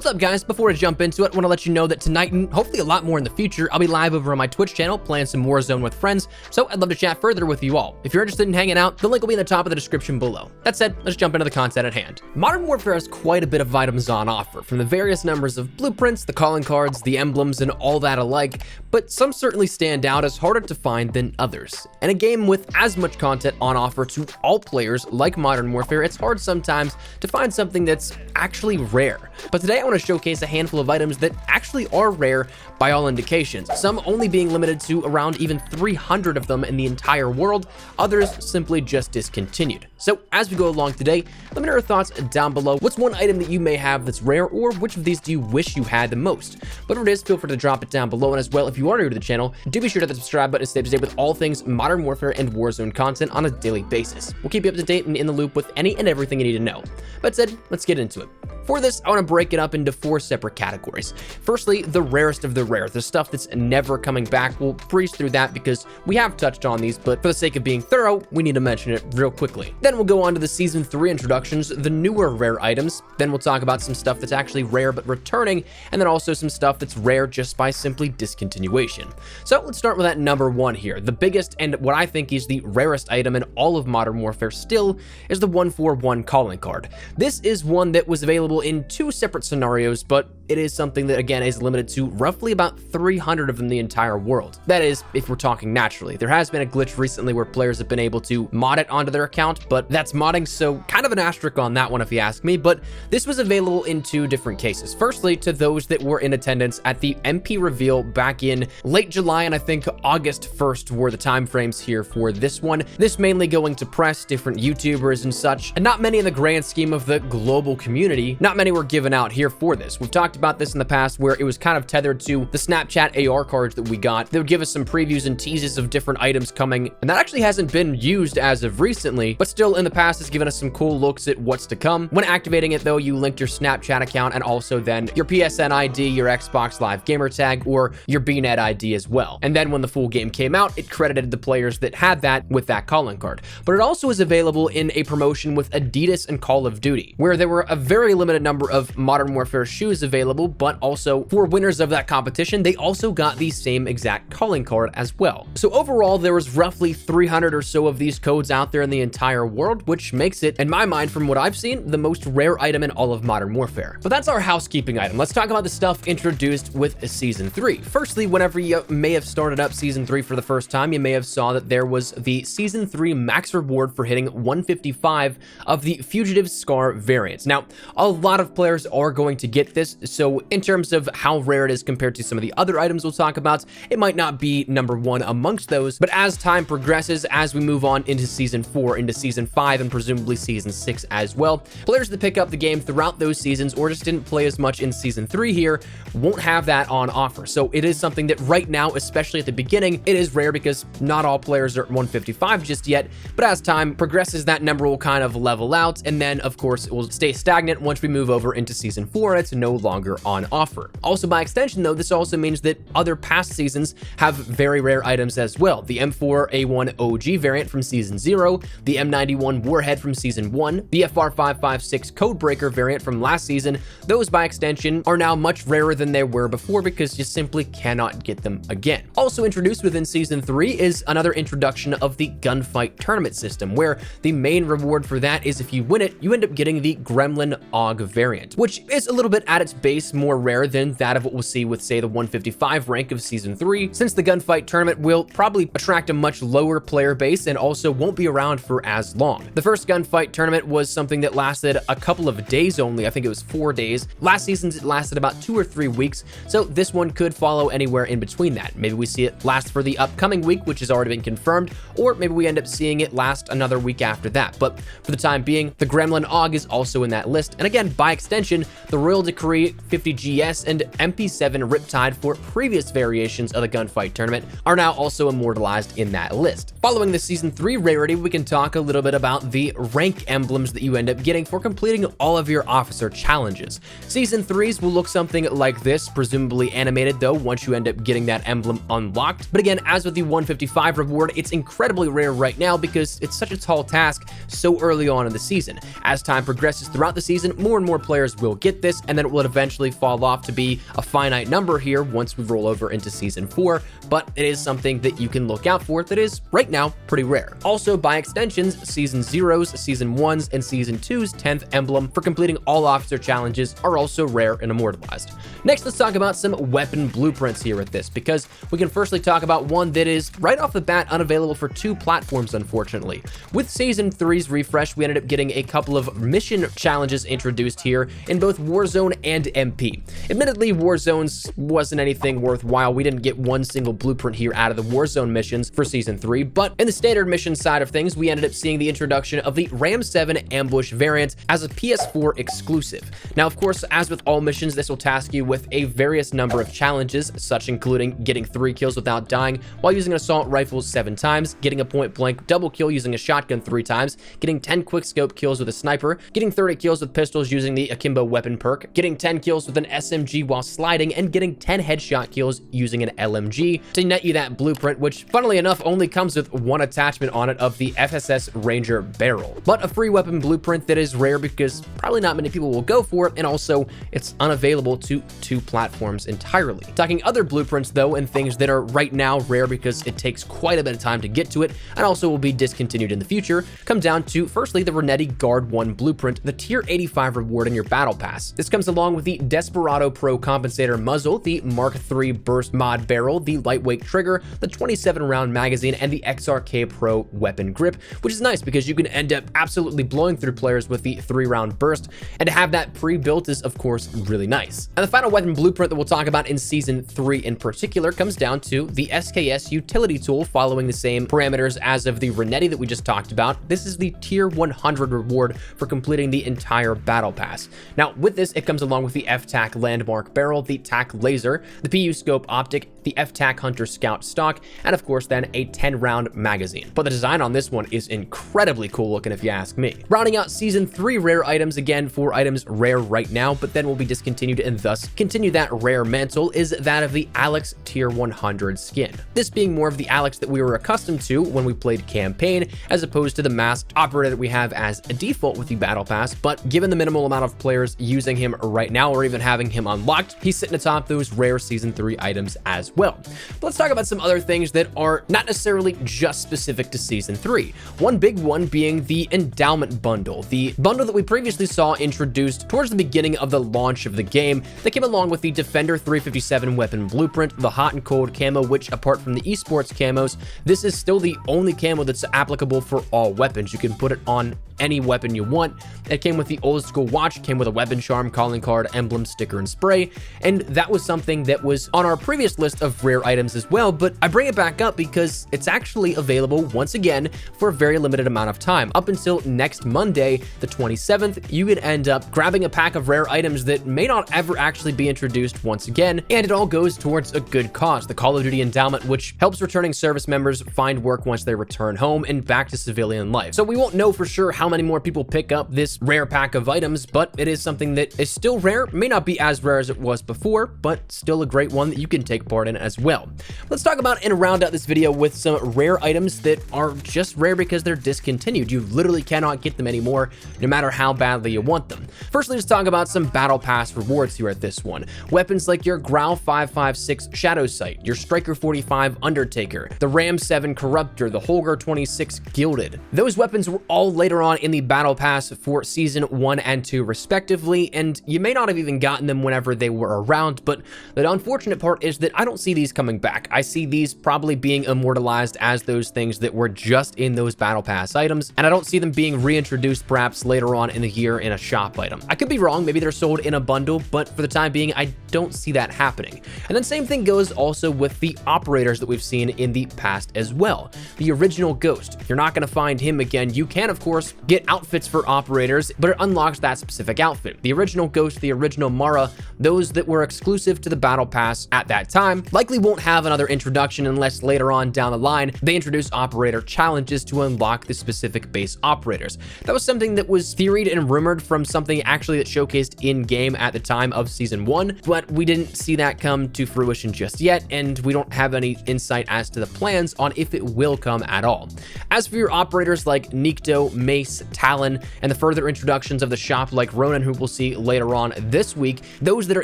What's up, guys? Before I jump into it, I want to let you know that tonight, and hopefully a lot more in the future, I'll be live over on my Twitch channel playing some Warzone with friends, so I'd love to chat further with you all. If you're interested in hanging out, the link will be in the top of the description below. That said, let's jump into the content at hand. Modern Warfare has quite a bit of items on offer, from the various numbers of blueprints, the calling cards, the emblems, and all that alike, but some certainly stand out as harder to find than others. In a game with as much content on offer to all players like Modern Warfare, it's hard sometimes to find something that's actually rare. But today I want to showcase a handful of items that actually are rare by all indications, some only being limited to around even 300 of them in the entire world, others simply just discontinued. So as we go along today, let me know your thoughts down below. What's one item that you may have that's rare, or which of these do you wish you had the most? Whatever it is, feel free to drop it down below, and as well, if you are new to the channel, do be sure to hit the subscribe button to stay up to date with all things Modern Warfare and Warzone content on a daily basis. We'll keep you up to date and in the loop with any and everything you need to know. That said, let's get into it. For this, I want to break it up into 4 separate categories. Firstly, the rarest of the rare, the stuff that's never coming back. We'll breeze through that because we have touched on these, but for the sake of being thorough, we need to mention it real quickly. Then we'll go on to the Season 3 introductions, the newer rare items. Then we'll talk about some stuff that's actually rare but returning, and then also some stuff that's rare just by simply discontinuation. So let's start with that number 1 here. The biggest and what I think is the rarest item in all of Modern Warfare still is the 141 calling card. This is one that was available in 2 separate scenarios, but it is something that again is limited to roughly about 300 of them in the entire world. That is, if we're talking naturally. There has been a glitch recently where players have been able to mod it onto their account, but that's modding, so kind of an asterisk on that one if you ask me. But this was available in 2 different cases. Firstly, to those that were in attendance at the MP reveal back in late July, and I think August 1st were the time frames here for this one. This mainly going to press, different YouTubers and such, and not many in the grand scheme of the global community. Not many were given out here for this. We've talked about this in the past where it was kind of tethered to the Snapchat AR cards that we got. They would give us some previews and teases of different items coming, and that actually hasn't been used as of recently, but still in the past has given us some cool looks at what's to come. When activating it though, you linked your Snapchat account and also then your PSN ID, your Xbox Live gamer tag, or your BNet ID as well. And then when the full game came out, it credited the players that had that with that calling card. But it also is available in a promotion with Adidas and Call of Duty, where there were a very limited number of Modern Warfare shoes available, but also for winners of that competition, they also got the same exact calling card as well. So overall, there was roughly 300 or so of these codes out there in the entire world, which makes it, in my mind, from what I've seen, the most rare item in all of Modern Warfare. But that's our housekeeping item. Let's talk about the stuff introduced with Season 3. Firstly, whenever you may have started up Season 3 for the first time, you may have saw that there was the Season 3 max reward for hitting 155 of the Fugitive Scar variants. Now, a lot of players are going to get this, so in terms of how rare it is compared to some of the other items we'll talk about, it might not be number 1 amongst those, but as time progresses, as we move on into Season 4, into Season 5, and presumably Season 6 as well, players that pick up the game throughout those seasons or just didn't play as much in Season 3 here won't have that on offer. So it is something that right now, especially at the beginning, it is rare because not all players are at 155 just yet, but as time progresses, that number will kind of level out, and then of course it will stay stagnant once we move over into Season 4 and it's no longer on offer. Also, by extension though, this also means that other past seasons have very rare items as well. The M4A1 OG variant from Season 0, the M91 Warhead from Season 1, the FR556 Codebreaker variant from last season, those by extension are now much rarer than they were before because you simply cannot get them again. Also introduced within Season 3 is another introduction of the Gunfight tournament system, where the main reward for that is if you win it, you end up getting the Gremlin AUG variant, which is a little bit at its base more rare than that of what we'll see with, say, the 155 rank of Season 3, since the Gunfight tournament will probably attract a much lower player base and also won't be around for as long. The first Gunfight tournament was something that lasted a couple of days only. I think it was 4 days. Last season's it lasted about 2 or 3 weeks, so this one could follow anywhere in between that. Maybe we see it last for the upcoming week, which has already been confirmed, or maybe we end up seeing it last another week after that. But for the time being, the Gremlin AUG is also in that list, and again, by extension, the Royal Decree 50GS and MP7 Riptide for previous variations of the Gunfight tournament are now also immortalized in that list. Following the Season 3 rarity, we can talk a little bit about the rank emblems that you end up getting for completing all of your officer challenges. Season 3s will look something like this, presumably animated though once you end up getting that emblem unlocked. But again, as with the 155 reward, it's incredibly rare right now because it's such a tall task so early on in the season. As time progresses throughout the season, more and more players will get this, and then it will eventually fall off to be a finite number here once we roll over into Season 4, but it is something that you can look out for that is, right now, pretty rare. Also, by extensions, Season 0's, Season 1's, and Season 2's 10th emblem for completing all officer challenges are also rare and immortalized. Next, let's talk about some weapon blueprints here with this, because we can firstly talk about one that is, right off the bat, unavailable for 2 platforms, unfortunately. With Season 3's refresh, we ended up getting a couple of mission challenges introduced here in both Warzone and MP. Admittedly, Warzone's wasn't anything worthwhile. We didn't get one single blueprint here out of the Warzone missions for Season 3, but in the standard mission side of things, we ended up seeing the introduction of the Ram 7 ambush variant as a PS4 exclusive. Now, of course, as with all missions, this will task you with a various number of challenges, such including getting 3 kills without dying while using an assault rifle 7 times, getting a point blank double kill using a shotgun 3 times, getting 10 quickscope kills with a sniper, getting 30 kills with pistols using the Akimbo weapon perk, getting 10 kills with an SMG while sliding, and getting 10 headshot kills using an LMG to net you that blueprint, which funnily enough only comes with 1 attachment on it of the FSS Ranger barrel. But a free weapon blueprint that is rare because probably not many people will go for it, and also it's unavailable to 2 platforms entirely. Talking other blueprints though, and things that are right now rare because it takes quite a bit of time to get to it and also will be discontinued in the future, come down to firstly the Renetti Guard 1 blueprint, the tier 85 reward in your battle pass. This comes along with the Desperado Pro compensator muzzle, the Mark III burst mod barrel, the lightweight trigger, the 27 round magazine, and the XRK Pro weapon grip, which is nice because you can end up absolutely blowing through players with the 3-round burst, and to have that pre-built is of course really nice. And the final weapon blueprint that we'll talk about in Season 3 in particular comes down to the SKS utility tool, following the same parameters as of the Renetti that we just talked about. This is the tier 100 reward for completing the entire battle pass. Now with this, it comes along with the FTAC landmark barrel, the TAC laser, the PU scope optic, the FTAC Hunter Scout stock, and of course then a 10-round magazine. But the design on this one is incredibly cool looking if you ask me. Rounding out Season 3 rare items, again 4 items rare right now, but then will be discontinued and thus continue that rare mantle, is that of the Alex tier 100 skin. This being more of the Alex that we were accustomed to when we played campaign, as opposed to the masked operator that we have as a default with the battle pass, but given the minimal amount of players using him right now or even having him unlocked, he's sitting atop those rare Season 3 items as well. But let's talk about some other things that are not necessarily just specific to Season 3. One big one being the endowment bundle, the bundle that we previously saw introduced towards the beginning of the launch of the game that came along with the Defender 357 weapon blueprint, the hot and cold camo, which apart from the esports camos, this is still the only camo that's applicable for all weapons. You can put it on any weapon you want. It came with the old school watch, came with a weapon charm, calling card, emblem, sticker, and spray, and that was something that was on our previous list of rare items as well, but I bring it back up because it's actually available once again for a very limited amount of time. Up until next Monday, the 27th, you could end up grabbing a pack of rare items that may not ever actually be introduced once again, and it all goes towards a good cause, the Call of Duty Endowment, which helps returning service members find work once they return home and back to civilian life. So we won't know for sure how many more people pick up this rare pack of items, but it is something that is still rare, may not be as rare as it was before, but still a great one that you can take part in as well. Let's talk about and round out this video with some rare items that are just rare because they're discontinued. You literally cannot get them anymore, no matter how badly you want them. Firstly, let's talk about some battle pass rewards here at this one. Weapons like your Growl 556 Shadow Sight, your Striker 45 Undertaker, the Ram 7 Corruptor, the Holger 26 Gilded. Those weapons were all later on in the battle pass for Season 1 and 2 respectively, and you may not have even gotten them whenever they were around, but the unfortunate part is that I don't see these coming back. I see these probably being immortalized as those things that were just in those battle pass items, and I don't see them being reintroduced perhaps later on in the year in a shop item. I could be wrong, maybe they're sold in a bundle, but for the time being, I don't see that happening. And then same thing goes also with the operators that we've seen in the past as well. The original Ghost, you're not going to find him again. You can, of course, get outfits for operators, but it unlocks that specific outfit. The original Ghost, the original Mara, those that were exclusive to the battle pass at that time, likely won't have another introduction unless later on down the line, they introduce operator challenges to unlock the specific base operators. That was something that was theoried and rumored from something actually that showcased in-game at the time of Season 1, but we didn't see that come to fruition just yet, and we don't have any insight as to the plans on if it will come at all. As for your operators like Nikto, Mace, Talon, and the further introductions of the shop shop, like Ronin, who we'll see later on this week. Those that are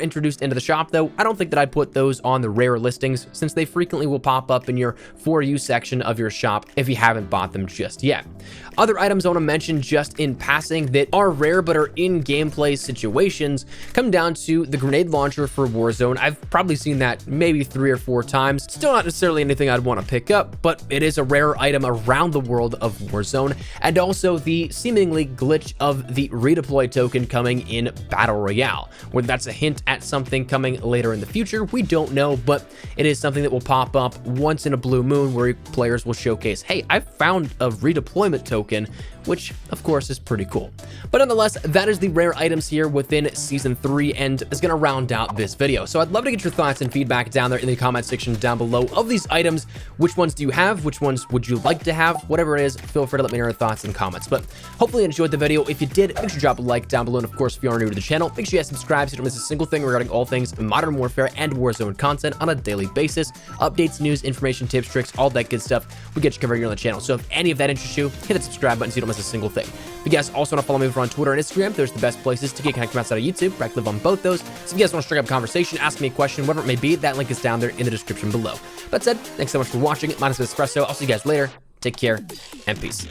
introduced into the shop, though, I don't think that I'd put those on the rare listings, since they frequently will pop up in your For You section of your shop if you haven't bought them just yet. Other items I want to mention just in passing that are rare but are in gameplay situations come down to the grenade launcher for Warzone. I've probably seen that maybe 3 or 4 times. Still not necessarily anything I'd want to pick up, but it is a rare item around the world of Warzone. And also the seemingly glitch of the redeploy token coming in Battle Royale. Whether that's a hint at something coming later in the future, we don't know, but it is something that will pop up once in a blue moon where players will showcase, hey, I found a redeployment token, which of course is pretty cool. But nonetheless, that is the rare items here within Season 3 and is going to round out this video. So I'd love to get your thoughts and feedback down there in the comment section down below of these items. Which ones do you have? Which ones would you like to have? Whatever it is, feel free to let me know your thoughts and comments. But hopefully you enjoyed the video. If you did, make sure you drop a like down below. And of course, if you are new to the channel, make sure you subscribe so you don't miss a single thing regarding all things Modern Warfare and Warzone content on a daily basis. Updates, news, information, tips, tricks, all that good stuff we get you covered here on the channel. So if any of that interests you, hit that subscribe button so you don't miss a single thing. If you guys also want to follow me over on Twitter and Instagram, those are the best places to get connected outside of YouTube. I live on both those. So if you guys want to strike up a conversation, ask me a question, whatever it may be, that link is down there in the description below. That said, thanks so much for watching. My name is Espresso. I'll see you guys later. Take care and peace.